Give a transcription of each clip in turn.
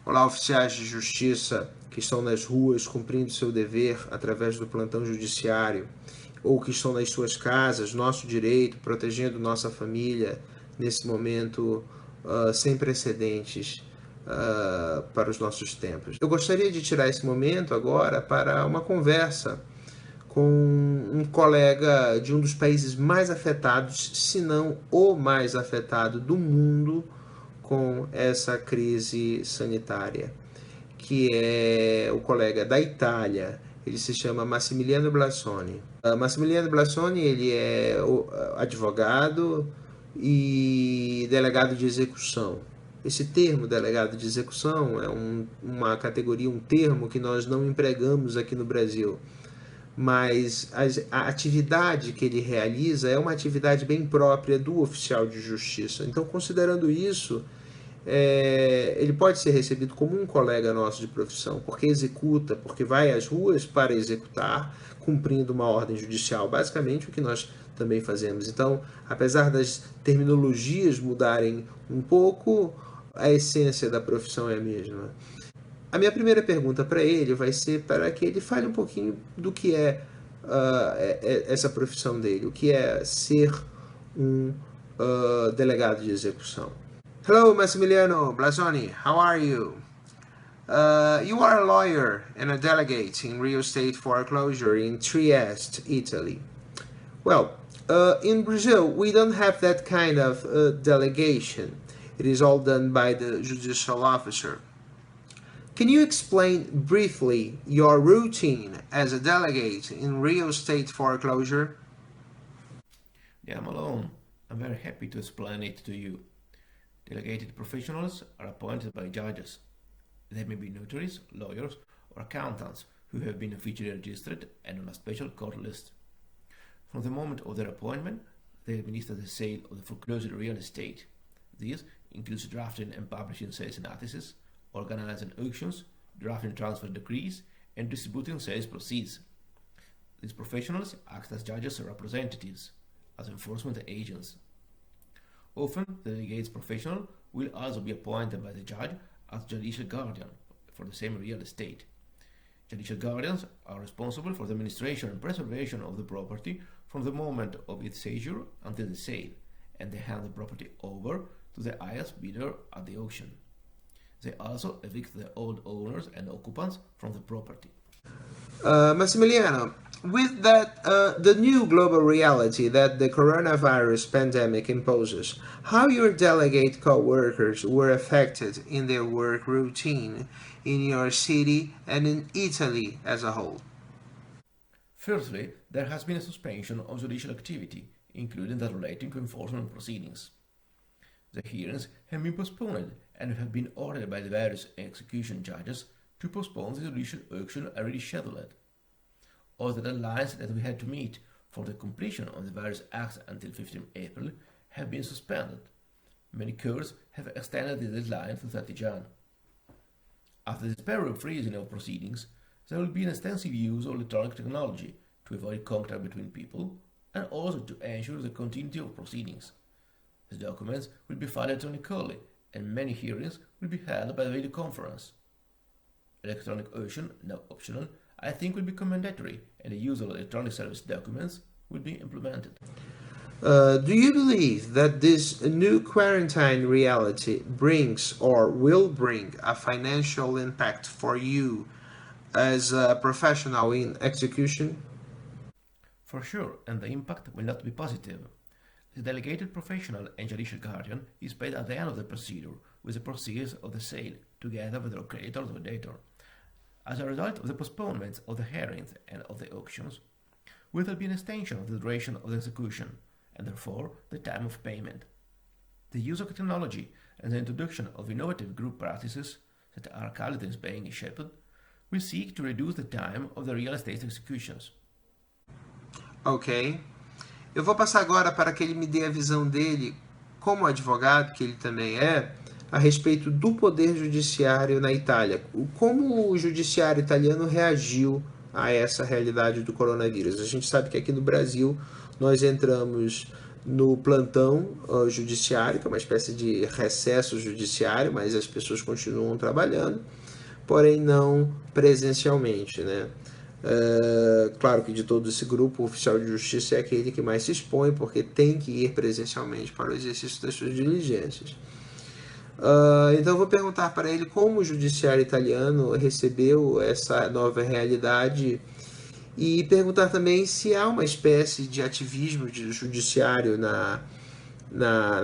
Olá, oficiais de justiça que estão nas ruas cumprindo seu dever através do plantão judiciário, ou que estão nas suas casas, nosso direito, protegendo nossa família nesse momento sem precedentes para os nossos tempos. Eu gostaria de tirar esse momento agora para uma conversa com um colega de um dos países mais afetados, se não o mais afetado do mundo com essa crise sanitária, que é o colega da Itália. Ele se chama Massimiliano Blasone. Massimiliano Blasone, ele é advogado e delegado de execução. Esse termo, delegado de execução, é uma categoria, um termo que nós não empregamos aqui no Brasil. Mas a atividade que ele realiza é uma atividade bem própria do oficial de justiça. Então, considerando isso, ele pode ser recebido como um colega nosso de profissão, porque executa, porque vai às ruas para executar, cumprindo uma ordem judicial, basicamente o que nós também fazemos. Então, apesar das terminologias mudarem um pouco, a essência da profissão é a mesma. A minha primeira pergunta para ele vai ser para que ele fale um pouquinho do que é essa profissão dele, o que é ser um delegado de execução. Hello, Massimiliano Blasone, how are you? You are a lawyer and a delegate in real estate foreclosure in Trieste, Italy. Well, in Brazil, we don't have that kind of delegation. It is all done by the judicial officer. Can you explain briefly your routine as a delegate in real estate foreclosure? Yeah, Malone, I'm very happy to explain it to you. Delegated professionals are appointed by judges. They may be notaries, lawyers, or accountants who have been officially registered and on a special court list. From the moment of their appointment, they administer the sale of the foreclosed real estate. This includes drafting and publishing sales notices, organizing auctions, drafting transfer decrees, and distributing sales proceeds. These professionals act as judges' representatives, as enforcement agents. Often, the delegated professional will also be appointed by the judge as judicial guardian for the same real estate. Judicial guardians are responsible for the administration and preservation of the property from the moment of its seizure until the sale, and they hand the property over to the highest bidder at the auction. They also evict the old owners and occupants from the property. Massimiliano, with that, the new global reality that the coronavirus pandemic imposes, how your delegate co-workers were affected in their work routine in your city and in Italy as a whole? Firstly, there has been a suspension of judicial activity, including that relating to enforcement proceedings. The hearings have been postponed and have been ordered by the various execution judges to postpone the judicial auction already scheduled. All the deadlines that we had to meet for the completion of the various acts until 15 April have been suspended. Many courts have extended the deadline to 30 Jan. After the temporary freezing of proceedings, there will be an extensive use of electronic technology to avoid contact between people and also to ensure the continuity of proceedings. The documents will be filed electronically and many hearings will be held by video conference. Electronic auction, now optional, I think will be mandatory and the use of electronic service documents will be implemented. Do you believe that this new quarantine reality brings or will bring a financial impact for you as a professional in execution? For sure, and the impact will not be positive. The delegated professional and judicial guardian is paid at the end of the procedure with the proceeds of the sale, together with the creditor or debtor. As a result of the postponement of the hearings and of the auctions, will there be an extension of the duration of the execution, and therefore the time of payment. The use of technology and the introduction of innovative group practices that are currently being shaped will seek to reduce the time of the real estate executions. Ok. Eu vou passar agora para que ele me dê a visão dele, como advogado, que ele também é, a respeito do poder judiciário na Itália. Como o judiciário italiano reagiu a essa realidade do coronavírus. A gente sabe que aqui no Brasil nós entramos no plantão judiciário, que é uma espécie de recesso judiciário, mas as pessoas continuam trabalhando, porém não presencialmente, né? Claro que de todo esse grupo, o oficial de justiça é aquele que mais se expõe, porque tem que ir presencialmente para o exercício das suas diligências. Então eu vou perguntar para ele como o judiciário italiano recebeu essa nova realidade e perguntar também se há uma espécie de ativismo judiciário na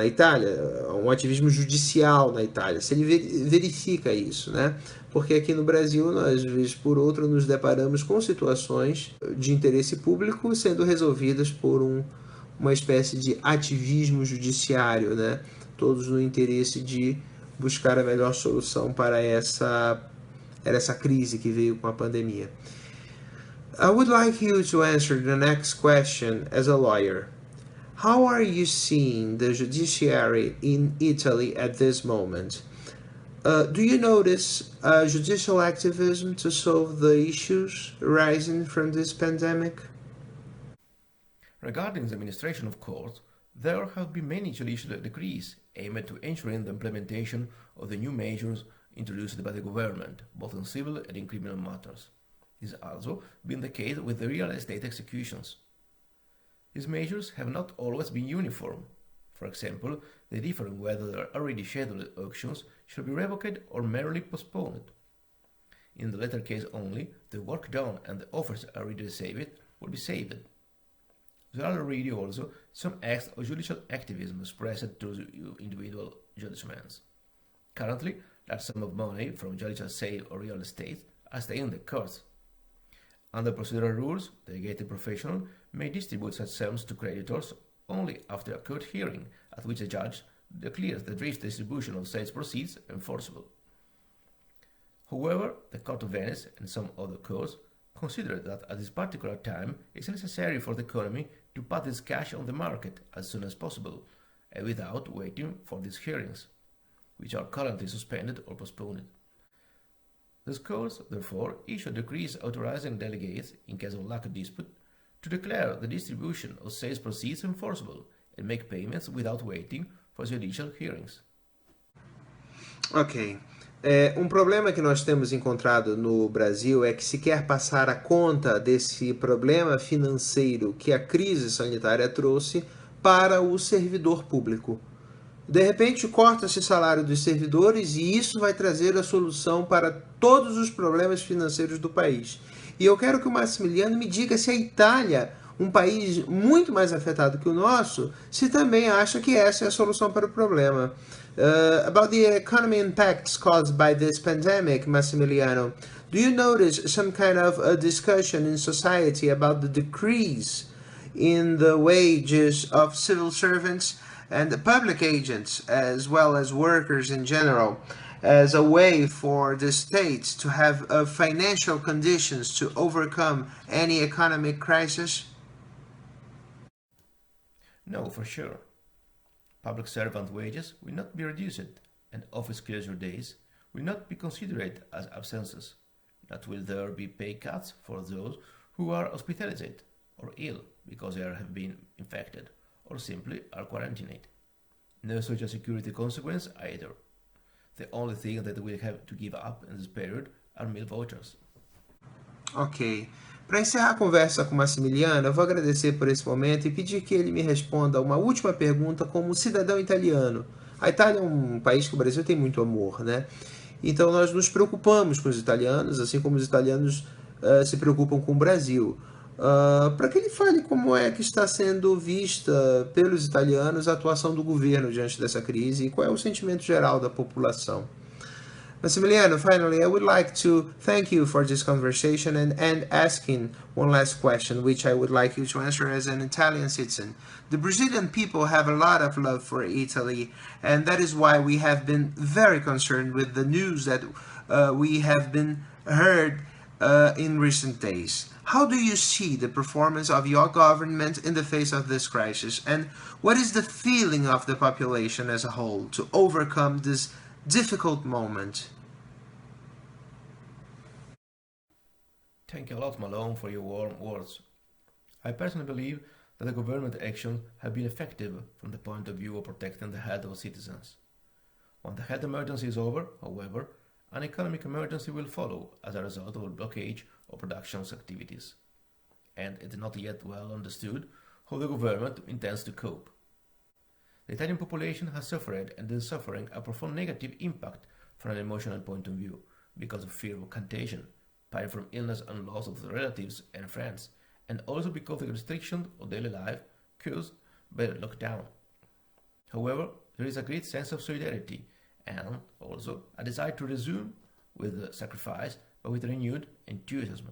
Itália, um ativismo judicial na Itália, se ele verifica isso, né? Porque aqui no Brasil, nós, vez por outra, nos deparamos com situações de interesse público sendo resolvidas por uma espécie de ativismo judiciário, né? Todos no interesse de buscar a melhor solução para essa crise que veio com a pandemia. I would like you to answer the next question as a lawyer. How are you seeing the judiciary in Italy at this moment? Do you notice judicial activism to solve the issues arising from this pandemic? Regarding the administration of courts, there have been many judicial decrees aimed to ensuring the implementation of the new measures introduced by the government, both in civil and in criminal matters. This has also been the case with the real estate executions. These measures have not always been uniform. For example, they differ in whether already scheduled auctions should be revoked or merely postponed. In the latter case only, the work done and the offers already received will be saved. There are already also some acts of judicial activism expressed through individual judgments. Currently, large sums of money from judicial sale or real estate are staying in the courts. Under procedural rules, the delegated professional may distribute such sums to creditors only after a court hearing at which a judge declares the drift distribution of sales proceeds enforceable. However, the Court of Venice and some other courts consider that at this particular time it is necessary for the economy to put this cash on the market as soon as possible, and without waiting for these hearings, which are currently suspended or postponed. The courts, therefore, issue decrees authorizing delegates, in case of lack of dispute, to declare the distribution of sales proceeds enforceable and make payments without waiting for judicial hearings. Ok. Um problema que nós temos encontrado no Brasil é que se quer passar a conta desse problema financeiro que a crise sanitária trouxe para o servidor público. De repente, corta-se o salário dos servidores e isso vai trazer a solução para todos os problemas financeiros do país. E eu quero que o Massimiliano me diga se a Itália, um país muito mais afetado que o nosso, se também acha que essa é a solução para o problema. About the economic impacts caused by this pandemic, Massimiliano, do you notice some kind of a discussion in society about the decrease in the wages of civil servants and the public agents, as well as workers in general, as a way for the states to have financial conditions to overcome any economic crisis? No, for sure. Public servant wages will not be reduced, and office closure days will not be considered as absences. Not will there be pay cuts for those who are hospitalized or ill because they have been infected, or simply are quarantined. No social security consequence either. The only thing that we have to give up in this period are meal vouchers. Ok. Para encerrar a conversa com o Massimiliano, eu vou agradecer por esse momento e pedir que ele me responda uma última pergunta como cidadão italiano. A Itália é um país que o Brasil tem muito amor, né? Então nós nos preocupamos com os italianos, assim como os italianos se preocupam com o Brasil. Para que ele fale como é que está sendo vista pelos italianos a atuação do governo diante dessa crise e qual é o sentimento geral da população. Massimiliano, finally, I would like to thank you for this conversation and asking one last question, which I would like you to answer as an Italian citizen. The Brazilian people have a lot of love for Italy, and that is why we have been very concerned with the news that we have been heard in recent days. How do you see the performance of your government in the face of this crisis, and what is the feeling of the population as a whole to overcome this difficult moment? Thank you a lot, Malone, for your warm words. I personally believe that the government actions have been effective from the point of view of protecting the health of citizens. When the health emergency is over, however, an economic emergency will follow as a result of a blockage of production activities. And it is not yet well understood how the government intends to cope. The Italian population has suffered and is suffering a profound negative impact from an emotional point of view because of fear of contagion, pain from illness and loss of their relatives and friends, and also because of the restriction of daily life caused by the lockdown. However, there is a great sense of solidarity and also a desire to resume with sacrifice but with renewed enthusiasm.